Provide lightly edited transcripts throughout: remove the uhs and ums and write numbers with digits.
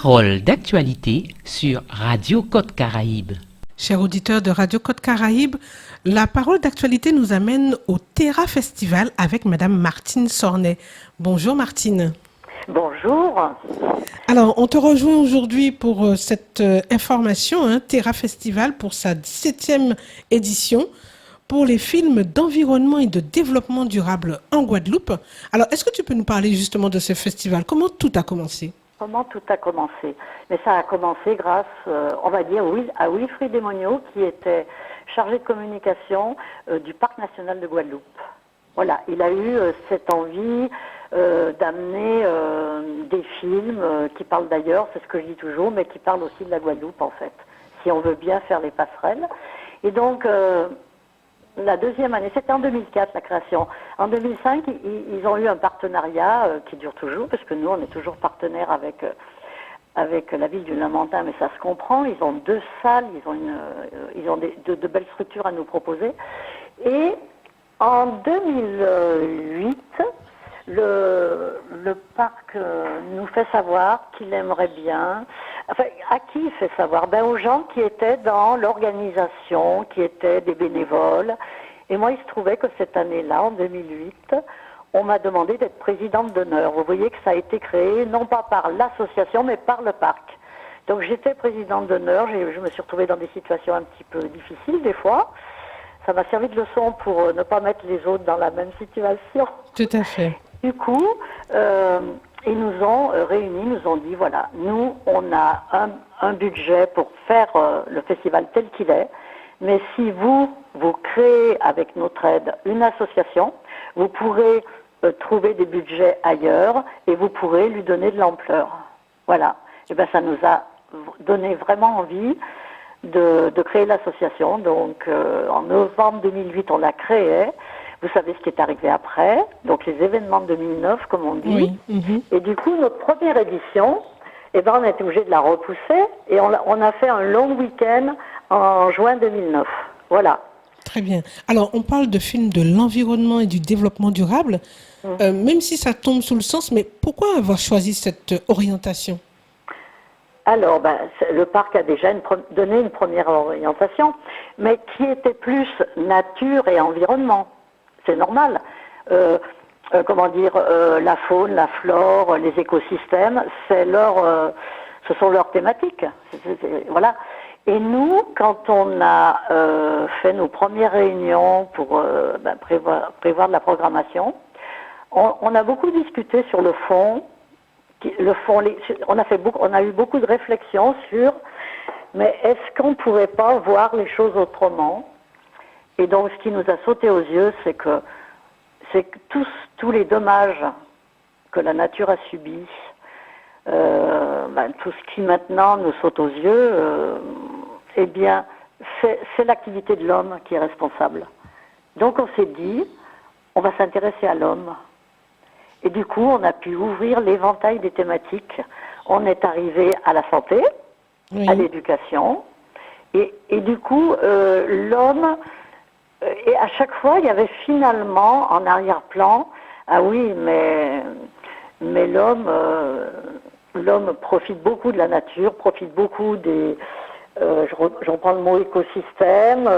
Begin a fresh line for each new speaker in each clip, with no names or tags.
Parole d'actualité sur Radio Côte Caraïbe.
Chers auditeurs de Radio Côte Caraïbe, la parole d'actualité nous amène au Terra Festival avec Madame Martine Sornet. Bonjour Martine.
Bonjour.
Alors, on te rejoint aujourd'hui pour cette information, Terra Festival pour sa 17e édition pour les films d'environnement et de développement durable en Guadeloupe. Alors, est-ce que tu peux nous parler justement de ce festival? Comment tout a commencé?
Comment tout a commencé? Mais ça a commencé grâce, on va dire, à Wilfried Desmogneaux, qui était chargé de communication du Parc national de Guadeloupe. Voilà, il a eu cette envie d'amener des films qui parlent d'ailleurs, c'est ce que je dis toujours, mais qui parlent aussi de la Guadeloupe en fait, si on veut bien faire les passerelles. Et donc, la deuxième année, c'était en 2004 la création. En 2005, ils ont eu un partenariat qui dure toujours, parce que nous, on est toujours partenaire avec la ville du Lamentin, mais ça se comprend. Ils ont 2 salles, ils ont de belles structures à nous proposer. Et en 2008, le parc nous fait savoir qu'il aimerait bien... Enfin, à qui il fait savoir? Aux gens qui étaient dans l'organisation, qui étaient des bénévoles. Et moi, il se trouvait que cette année-là, en 2008, on m'a demandé d'être présidente d'honneur. Vous voyez que ça a été créé, non pas par l'association, mais par le parc. Donc j'étais présidente d'honneur, je me suis retrouvée dans des situations un petit peu difficiles des fois. Ça m'a servi de leçon pour ne pas mettre les autres dans la même situation.
Tout à fait.
Du coup, ils nous ont réunis, nous ont dit, voilà, nous, on a un budget pour faire le festival tel qu'il est, mais si vous créez avec notre aide une association, vous pourrez trouver des budgets ailleurs et vous pourrez lui donner de l'ampleur. Voilà. Et ça nous a donné vraiment envie de créer l'association. Donc, en novembre 2008, on l'a créée. Vous savez ce qui est arrivé après, donc les événements de 2009, comme on dit.
Oui.
Et du coup, notre première édition, on a été obligé de la repousser et on a fait un long week-end en juin 2009. Voilà.
Très bien. Alors, on parle de films de l'environnement et du développement durable, même si ça tombe sous le sens, mais pourquoi avoir choisi cette orientation?
Alors, le parc a déjà donné une première orientation, mais qui était plus nature et environnement. C'est normal. La faune, la flore, les écosystèmes, ce sont leurs thématiques. Voilà. Et nous, quand on a fait nos premières réunions pour prévoir de la programmation, on a beaucoup discuté sur le fond. On a eu beaucoup de réflexions sur, mais est-ce qu'on ne pourrait pas voir les choses autrement? Et donc, ce qui nous a sauté aux yeux, c'est que tous les dommages que la nature a subis, tout ce qui maintenant nous saute aux yeux, c'est l'activité de l'homme qui est responsable. Donc, on s'est dit, on va s'intéresser à l'homme. Et du coup, on a pu ouvrir l'éventail des thématiques. On est arrivé à la santé, à l'éducation, et du coup, l'homme... Et à chaque fois, il y avait finalement en arrière-plan, ah oui, mais l'homme profite beaucoup de la nature, profite beaucoup des... je reprends le mot écosystème,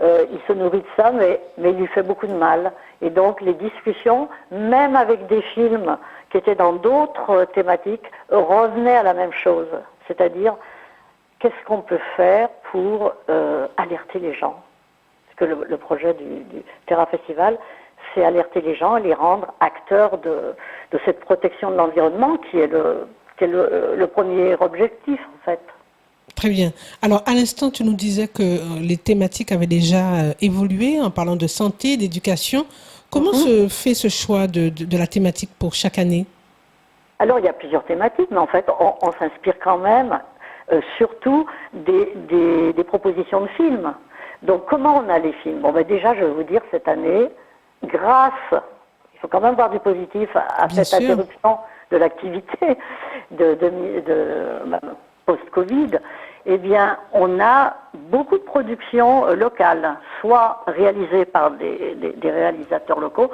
il se nourrit de ça, mais il lui fait beaucoup de mal. Et donc les discussions, même avec des films qui étaient dans d'autres thématiques, revenaient à la même chose. C'est-à-dire, qu'est-ce qu'on peut faire pour alerter les gens? Parce que le projet du Terra Festival, c'est alerter les gens et les rendre acteurs de cette protection de l'environnement qui est le premier objectif, en fait.
Très bien. Alors, à l'instant, tu nous disais que les thématiques avaient déjà évolué en parlant de santé, d'éducation. Comment se fait ce choix de la thématique pour chaque année?
Alors, il y a plusieurs thématiques, mais en fait, on s'inspire quand même surtout des propositions de films. Donc, comment on a les films? Déjà, je vais vous dire, cette année, il faut quand même voir du positif à cette interruption de l'activité post-Covid, on a beaucoup de productions locales, soit réalisées par des réalisateurs locaux,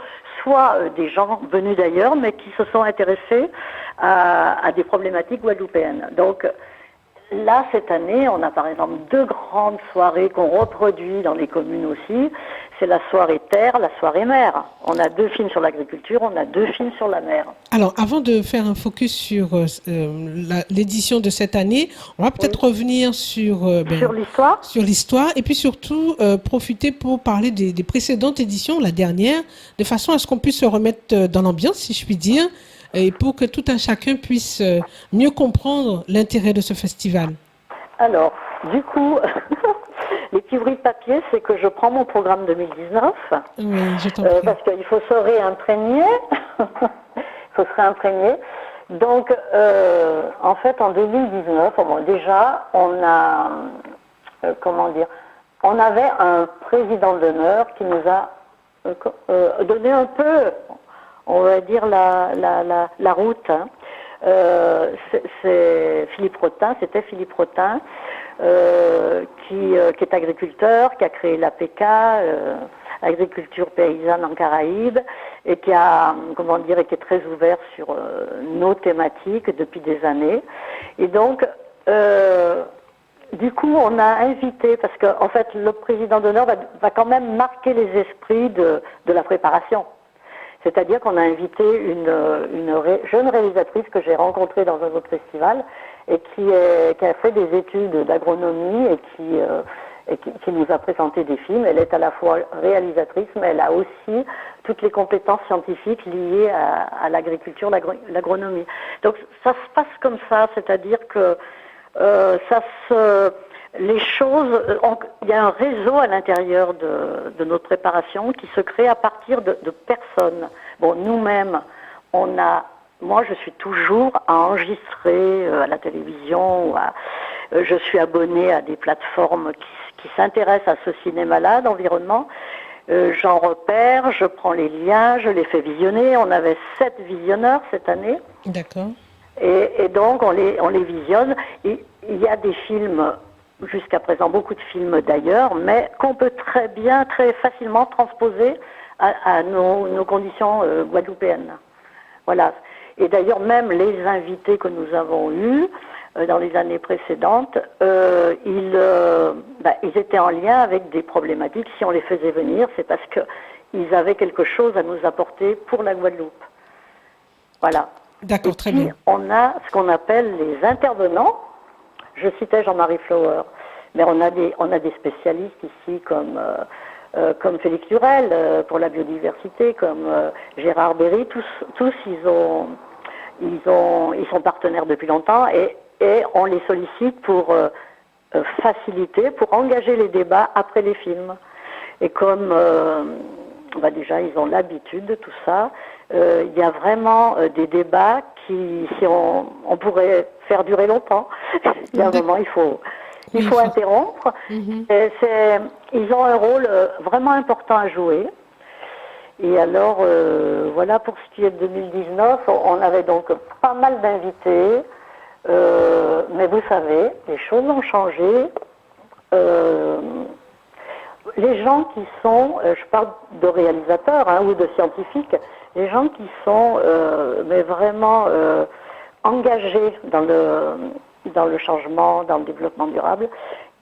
fois des gens venus d'ailleurs, mais qui se sont intéressés à des problématiques guadeloupéennes. Donc là, cette année, on a par exemple 2 grandes soirées qu'on reproduit dans les communes aussi. C'est la soirée terre, la soirée mer. On a 2 films sur l'agriculture, on a 2 films sur la mer.
Alors, avant de faire un focus sur l'édition de cette année, on va peut-être revenir sur
l'histoire.
Sur l'histoire, et puis surtout profiter pour parler des précédentes éditions, la dernière, de façon à ce qu'on puisse se remettre dans l'ambiance, si je puis dire, et pour que tout un chacun puisse mieux comprendre l'intérêt de ce festival.
Alors, du coup, les petits bruits de papier, c'est que je prends mon programme 2019,
oui, je t'en prie.
Parce qu'il faut se réimprégner. Il faut se réimprégner. Donc, en fait, en 2019, bon, déjà, on a, on avait un président d'honneur qui nous a donné un peu, on va dire, la route. Hein. C'est Philippe Rotin, c'était Philippe Rotin, qui est agriculteur, qui a créé l'APK, agriculture paysanne en Caraïbes, et qui a, et qui est très ouvert sur nos thématiques depuis des années. Et donc, du coup, on a invité, parce que en fait, le président d'honneur va quand même marquer les esprits de la préparation. C'est-à-dire qu'on a invité une jeune réalisatrice que j'ai rencontrée dans un autre festival et qui a fait des études d'agronomie et qui nous a présenté des films. Elle est à la fois réalisatrice, mais elle a aussi toutes les compétences scientifiques liées à l'agriculture, l'agronomie. Donc ça se passe comme ça, c'est-à-dire que les choses, il y a un réseau à l'intérieur de notre préparation qui se crée à partir de personnes. Bon, nous-mêmes, moi je suis toujours à enregistrer à la télévision, je suis abonnée à des plateformes qui s'intéressent à ce cinéma-là, d'environnement. J'en repère, je prends les liens, je les fais visionner. On avait 7 visionneurs cette année.
D'accord.
Et donc on les visionne. Il y a des films, jusqu'à présent beaucoup de films d'ailleurs, mais qu'on peut très bien, très facilement transposer à nos conditions guadeloupéennes. Voilà. Et d'ailleurs même les invités que nous avons eus dans les années précédentes, ils étaient en lien avec des problématiques. Si on les faisait venir, c'est parce qu'ils avaient quelque chose à nous apporter pour la Guadeloupe. Voilà.
D'accord, très bien.
On a ce qu'on appelle les intervenants. Je citais Jean-Marie Flower, mais on a des spécialistes ici comme Félix Lurel pour la biodiversité, comme Gérard Berry. Tous ils sont partenaires depuis longtemps et on les sollicite pour faciliter, pour engager les débats après les films. Et comme déjà ils ont l'habitude de tout ça, il y a vraiment des débats qui, si on pourrait faire durer longtemps, il y a un moment il faut interrompre. Ils ont un rôle vraiment important à jouer. Et alors, voilà, pour ce qui est de 2019, on avait donc pas mal d'invités, mais vous savez, les choses ont changé. Les gens qui sont, je parle de réalisateurs ou de scientifiques, les gens qui sont mais vraiment engagés dans le changement, dans le développement durable,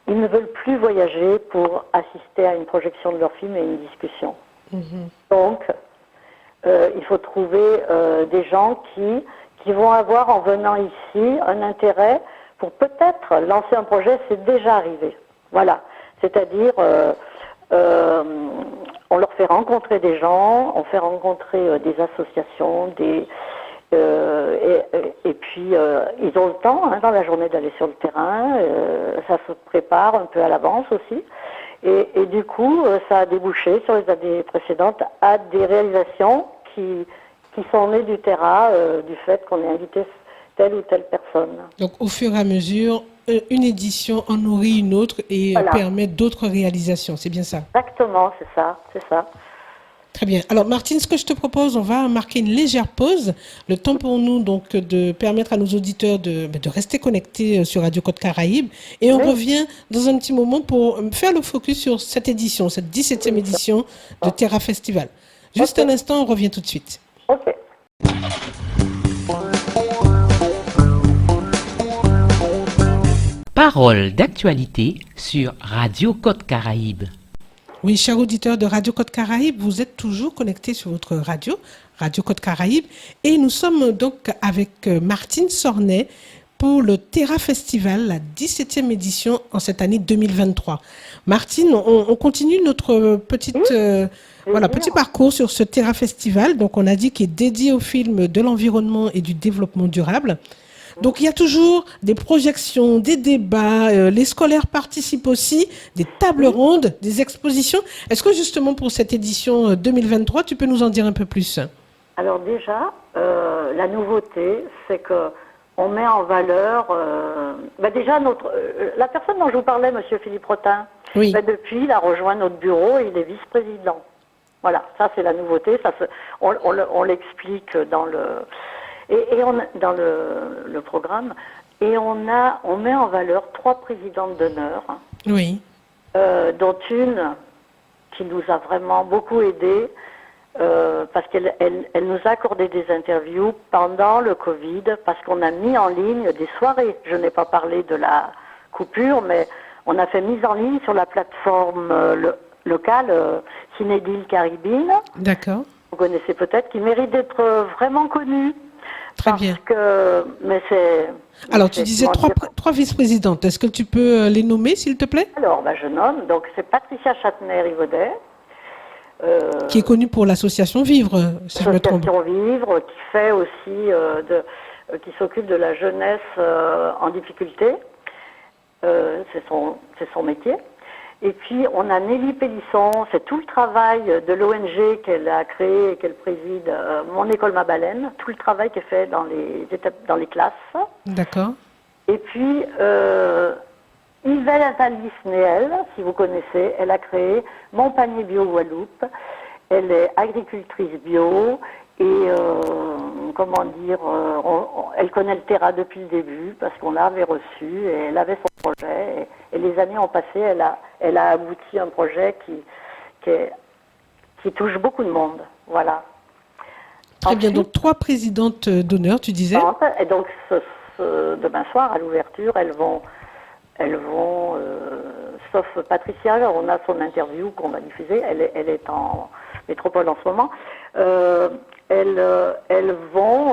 ils ne veulent plus voyager pour assister à une projection de leur film et une discussion. Donc, il faut trouver des gens qui vont avoir, en venant ici, un intérêt pour peut-être lancer un projet. C'est déjà arrivé. Voilà. C'est-à-dire, on leur fait rencontrer des gens, on fait rencontrer des associations, et puis ils ont le temps dans la journée d'aller sur le terrain. Ça se prépare un peu à l'avance aussi. Et du coup, ça a débouché sur les années précédentes à des réalisations qui sont nées du terrain, du fait qu'on ait invité telle ou telle personne.
Donc, au fur et à mesure, une édition en nourrit une autre et permet d'autres réalisations. C'est bien ça?
Exactement, c'est ça.
Très bien. Alors, Martine, ce que je te propose, on va marquer une légère pause. Le temps pour nous, donc, de permettre à nos auditeurs de rester connectés sur Radio Côte Caraïbes. Et on revient dans un petit moment pour faire le focus sur cette édition, cette 17e édition de Terra Festival. Juste un instant, on revient tout de suite.
Ok.
Parole d'actualité sur Radio Côte Caraïbe.
Oui, chers auditeurs de Radio Côte Caraïbe, vous êtes toujours connectés sur votre radio, Radio Côte Caraïbe, et nous sommes donc avec Martine Sornet pour le Terra Festival, la 17e édition en cette année 2023. Martine, on continue notre petit parcours sur ce Terra Festival. Donc, on a dit qu'il est dédié au film de l'environnement et du développement durable. Donc, il y a toujours des projections, des débats, les scolaires participent aussi, des tables rondes, des expositions. Est-ce que justement pour cette édition 2023, tu peux nous en dire un peu plus?
Alors déjà, la nouveauté, c'est que on met en valeur, déjà la personne dont je vous parlais, Monsieur Philippe Rotin,
Oui.
Depuis, il a rejoint notre bureau et il est vice-président. Voilà, ça c'est la nouveauté, on l'explique dans dans le programme, et on met en valeur 3 présidentes d'honneur,
Oui.
dont une qui nous a vraiment beaucoup aidés, parce qu'elle nous a accordé des interviews pendant le Covid, parce qu'on a mis en ligne des soirées. Je n'ai pas parlé de la coupure, mais on a fait mise en ligne sur la plateforme locale Cinédile Caribine.
D'accord.
Vous connaissez peut-être, qui mérite d'être vraiment connue.
Très bien. Alors, tu disais 3 vice-présidentes. Est-ce que tu peux les nommer, s'il te plaît?
Alors, je nomme. Donc, c'est Patricia Châtenay-Rivaudet.
Qui est connue pour l'association Vivre, si je me trompe.
L'association Vivre, qui fait aussi, qui s'occupe de la jeunesse en difficulté. C'est son métier. Et puis, on a Nelly Pélisson, c'est tout le travail de l'ONG qu'elle a créé et qu'elle préside, Mon École Ma Baleine, tout le travail qu'elle fait dans les classes.
D'accord.
Et puis, Yvelle Atalis-Néel, si vous connaissez, elle a créé Mon Panier Bio Guadeloupe. Elle est agricultrice bio et, elle connaît le Terra depuis le début parce qu'on l'avait reçu et elle avait son projet. Et les années ont passé, elle a abouti à un projet qui touche beaucoup de monde. Voilà.
Très bien, donc 3 présidentes d'honneur, tu disais.
Et donc, demain soir, à l'ouverture, elles vont, sauf Patricia, on a son interview qu'on va diffuser, elle est en métropole en ce moment, elles vont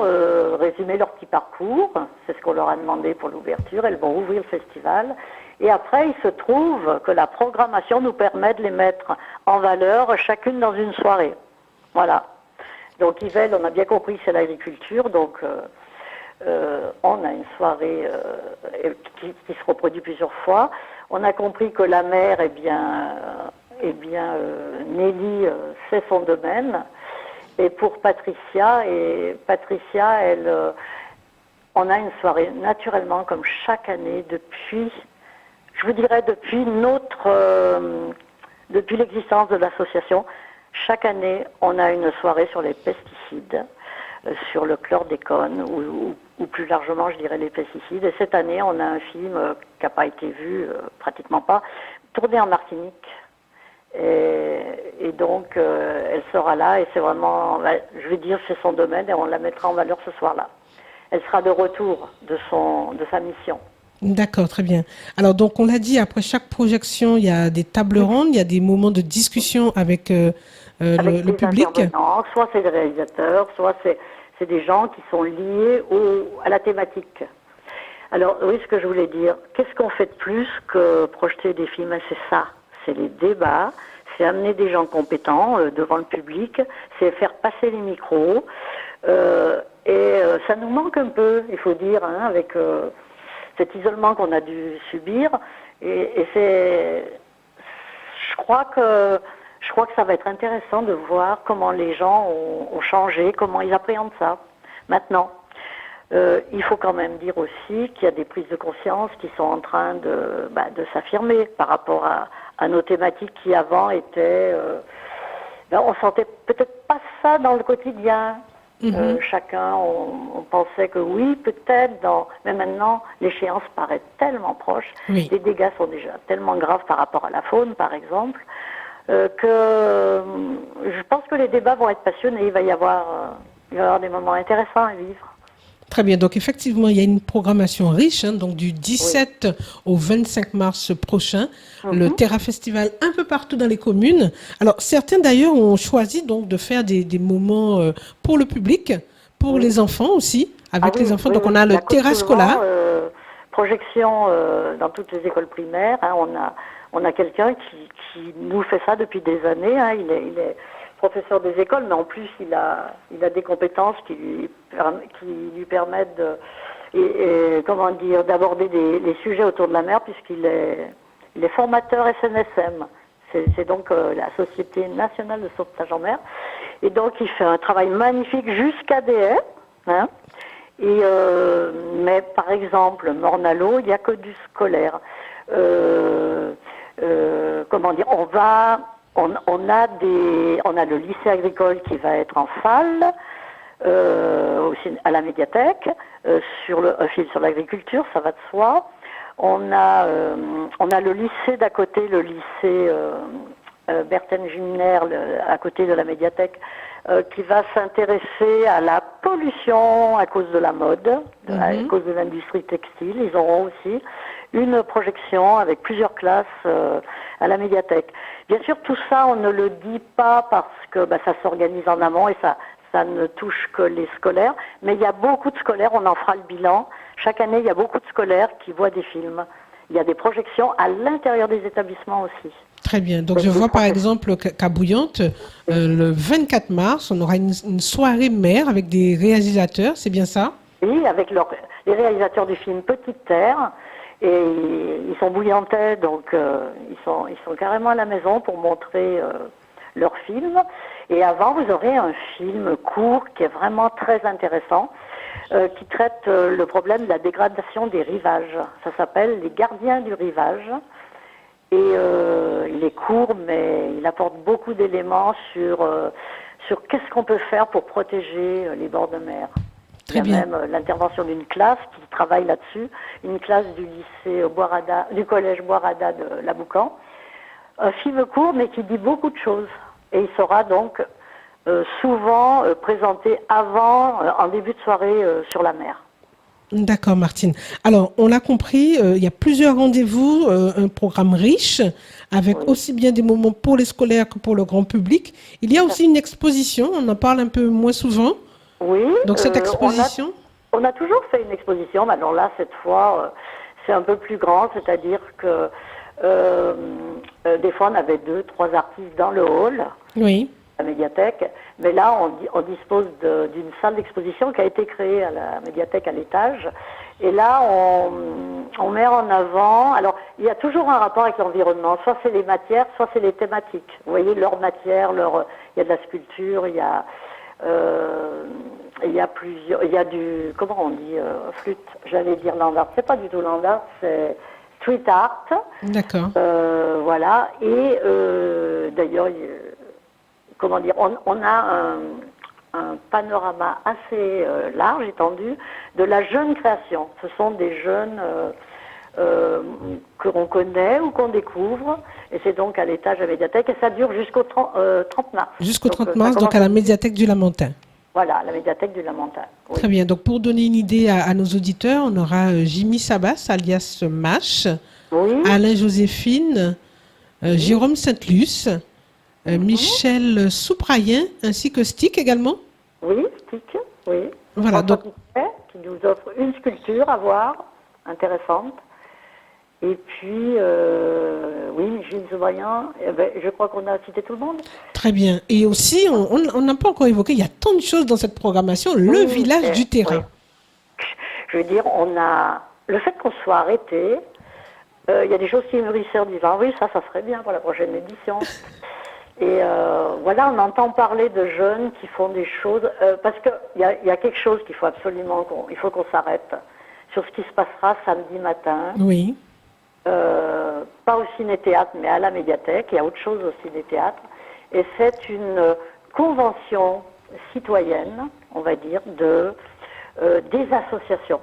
résumer leur petit parcours, c'est ce qu'on leur a demandé pour l'ouverture, elles vont ouvrir le festival, et après il se trouve que la programmation nous permet de les mettre en valeur chacune dans une soirée. Voilà. Donc Yvelle, on a bien compris, c'est l'agriculture, donc on a une soirée qui se reproduit plusieurs fois. On a compris que la mer, Nelly, c'est son domaine. Et pour Patricia, on a une soirée naturellement comme chaque année depuis depuis l'existence de l'association. Chaque année, on a une soirée sur les pesticides, sur le chlordécone, ou plus largement, je dirais, les pesticides. Et cette année, on a un film qui n'a pas été vu, pratiquement pas, tourné en Martinique. Et donc, elle sera là, et c'est vraiment, je vais dire, c'est son domaine, et on la mettra en valeur ce soir-là. Elle sera de retour de sa mission.
D'accord, très bien. Alors, donc, on l'a dit, après chaque projection, il y a des tables rondes, il y a des moments de discussion avec le public.
Soit c'est des réalisateurs, soit c'est des gens qui sont liés à la thématique. Alors, oui, ce que je voulais dire, qu'est-ce qu'on fait de plus que projeter des films? C'est ça, c'est les débats, c'est amener des gens compétents devant le public, c'est faire passer les micros, ça nous manque un peu, il faut dire, avec cet isolement qu'on a dû subir, et je crois que ça va être intéressant de voir comment les gens ont changé, comment ils appréhendent ça maintenant. Il faut quand même dire aussi qu'il y a des prises de conscience qui sont en train de s'affirmer par rapport à nos thématiques qui avant étaient... on sentait peut-être pas ça dans le quotidien. Chacun, on pensait que oui, peut-être, mais maintenant, l'échéance paraît tellement proche.
Oui.
Les dégâts sont déjà tellement graves par rapport à la faune, par exemple. je pense que les débats vont être passionnés. Il va y avoir des moments intéressants à vivre.
Très bien. Donc, effectivement, il y a une programmation riche, hein, donc du 17 au 25 mars prochain, le Terra Festival un peu partout dans les communes. Alors, certains d'ailleurs ont choisi donc de faire des moments pour le public, pour les enfants aussi, avec les enfants. Donc, on a le Terra Scolaire.
Projection dans toutes les écoles primaires. Hein, on a quelqu'un qui nous fait ça depuis des années. Hein, il est professeur des écoles, mais en plus il a des compétences qui lui permettent d'aborder les sujets autour de la mer, puisqu'il est formateur SNSM. C'est donc la Société nationale de sauvetage en mer. Et donc il fait un travail magnifique jusqu'à Des. Hein, mais par exemple, Morne-à-l'Eau, il n'y a que du scolaire. On a le lycée agricole qui va être en salle, aussi à la médiathèque, un film sur l'agriculture, ça va de soi. On a le lycée d'à côté, le lycée Berthen-Gimner, à côté de la médiathèque, qui va s'intéresser à la pollution à cause de la mode, à cause de l'industrie textile. Ils auront aussi une projection avec plusieurs classes à la médiathèque. Bien sûr, tout ça, on ne le dit pas parce que ça s'organise en amont et ça ne touche que les scolaires. Mais il y a beaucoup de scolaires, on en fera le bilan. Chaque année, il y a beaucoup de scolaires qui voient des films. Il y a des projections à l'intérieur des établissements aussi.
Très bien. Donc, je vois par exemple qu'à Bouillante, le 24 mars, on aura une soirée mer avec des réalisateurs, c'est bien ça?
Oui, avec les réalisateurs du film Petite Terre. Et ils sont bouillantais, donc ils sont carrément à la maison pour montrer leur film. Et avant, vous aurez un film court qui est vraiment très intéressant, qui traite le problème de la dégradation des rivages. Ça s'appelle Les Gardiens du rivage. Et il est court, mais il apporte beaucoup d'éléments sur qu'est-ce qu'on peut faire pour protéger les bords de mer.
Très
il y a
bien.
même l'intervention d'une classe qui travaille là-dessus, une classe du lycée du collège Boirada de Laboucan. Un film court, mais qui dit beaucoup de choses. Et il sera donc souvent présenté en début de soirée sur la mer.
D'accord, Martine. Alors, on l'a compris, il y a plusieurs rendez-vous, un programme riche, avec aussi bien des moments pour les scolaires que pour le grand public. Il y a aussi une exposition, on en parle un peu moins souvent.
Oui.
Donc, cette exposition
on a toujours fait une exposition, mais alors là, cette fois, c'est un peu plus grand, c'est-à-dire que des fois, on avait 2-3 artistes dans le hall.
Oui.
La médiathèque, mais là on dispose d'une salle d'exposition qui a été créée à la médiathèque à l'étage, et là on met en avant, alors il y a toujours un rapport avec l'environnement, soit c'est les matières, soit c'est les thématiques. Vous voyez, leur matière, il y a de la sculpture, il y a plusieurs, il y a du, comment on dit, flûte, j'allais dire land art, c'est pas du tout land art, c'est street art.
D'accord.
Voilà, et d'ailleurs, comment dire, on a un panorama assez large, étendu, de la jeune création. Ce sont des jeunes que l'on connaît ou qu'on découvre, et c'est donc à l'étage de la médiathèque, et ça dure jusqu'au 30 mars.
Jusqu'au 30 mars, donc à la médiathèque du Lamentin.
Voilà, à la médiathèque du Lamentin. Oui.
Très bien, donc pour donner une idée à nos auditeurs, on aura Jimmy Sabas, alias Mash, Alain Joséphine, Jérôme Saint-Luce, Michel Souprayen, ainsi que Stick également.
Oui, Stick, oui.
Voilà, donc
qui nous offre une sculpture à voir, intéressante. Et puis, oui, Gilles Souprayen, je crois qu'on a cité tout le monde.
Très bien. Et aussi, on n'a pas encore évoqué, il y a tant de choses dans cette programmation, le village du terrain.
Oui. Je veux dire, on a le fait qu'on soit arrêté, il y a des choses qui mûrissaient en disant, oui, ça serait bien pour la prochaine édition. Et voilà, on entend parler de jeunes qui font des choses, parce qu'il y a quelque chose qu'il faut absolument, il faut qu'on s'arrête sur ce qui se passera samedi matin.
Oui.
Pas au ciné-théâtre, mais à la médiathèque. Il y a autre chose au ciné-théâtre. Et c'est une convention citoyenne, on va dire, des associations.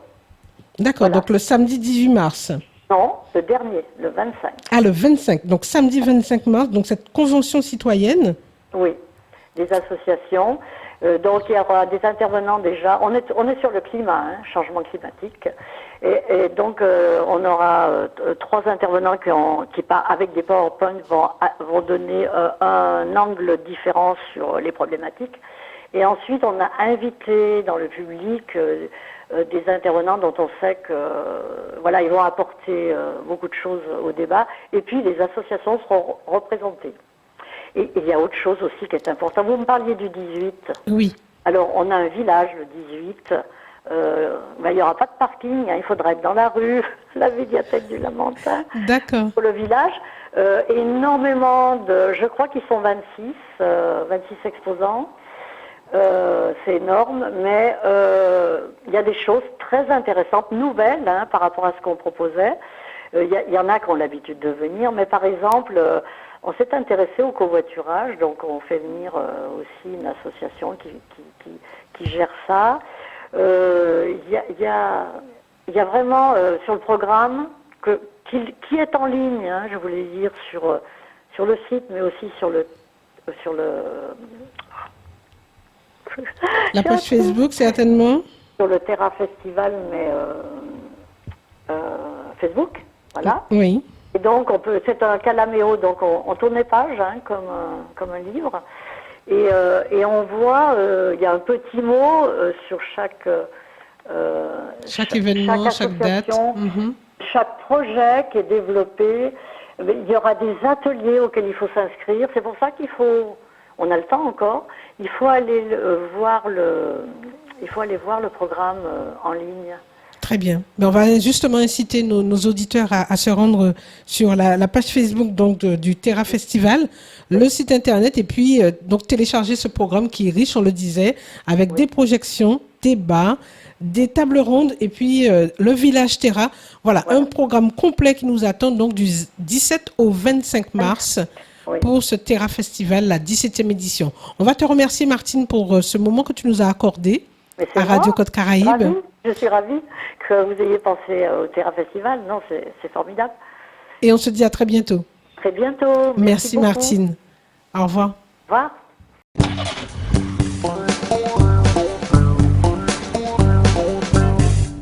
D'accord,
Voilà.
donc le samedi 18 mars.
Non, le dernier, le 25.
Ah, le 25, donc samedi 25 mars, donc cette convention citoyenne.
Oui, des associations. Donc il y aura des intervenants déjà. On est sur le climat, hein, changement climatique. Et donc on aura 3 intervenants qui avec des PowerPoint vont donner un angle différent sur les problématiques. Et ensuite on a invité dans le public des intervenants dont on sait que voilà, ils vont apporter beaucoup de choses au débat. Et puis les associations seront représentées. Et il y a autre chose aussi qui est important. Vous me parliez du 18.
Oui.
Alors, on a un village le 18. Il n'y aura pas de parking. Hein, il faudra être dans la rue, la médiathèque du Lamentin.
D'accord.
Pour le village. Énormément je crois qu'ils sont 26 exposants. C'est énorme, mais il y a des choses très intéressantes, nouvelles hein, par rapport à ce qu'on proposait. Il y en a qui ont l'habitude de venir, mais par exemple... on s'est intéressé au covoiturage, donc on fait venir aussi une association qui gère ça. Il y a vraiment sur le programme qui est en ligne, hein, je voulais dire sur le site, mais aussi sur le
la page Facebook certainement.
Sur le Terra Festival, mais Facebook, voilà.
Oui.
Et donc, c'est un calaméo, donc on tourne les pages, hein, comme un livre. Et on voit, il y a un petit mot sur chaque
événement, chaque date.
Chaque projet qui est développé. Il y aura des ateliers auxquels il faut s'inscrire. C'est pour ça on a le temps encore, il faut aller voir le programme en ligne.
Très bien. On va justement inciter nos auditeurs à se rendre sur la page Facebook donc, du Terra Festival, le site internet et puis donc télécharger ce programme qui est riche, on le disait, avec des projections, débats, des tables rondes et puis le village Terra. Voilà, un programme complet qui nous attend donc du 17 au 25 mars. Pour ce Terra Festival, la 17e édition. On va te remercier Martine pour ce moment que tu nous as accordé à Radio Côte Caraïbe.
Je suis ravie que vous ayez pensé au Terra Festival. Non, c'est formidable.
Et on se dit à très bientôt.
Très bientôt.
Merci Martine. Au revoir.
Au revoir.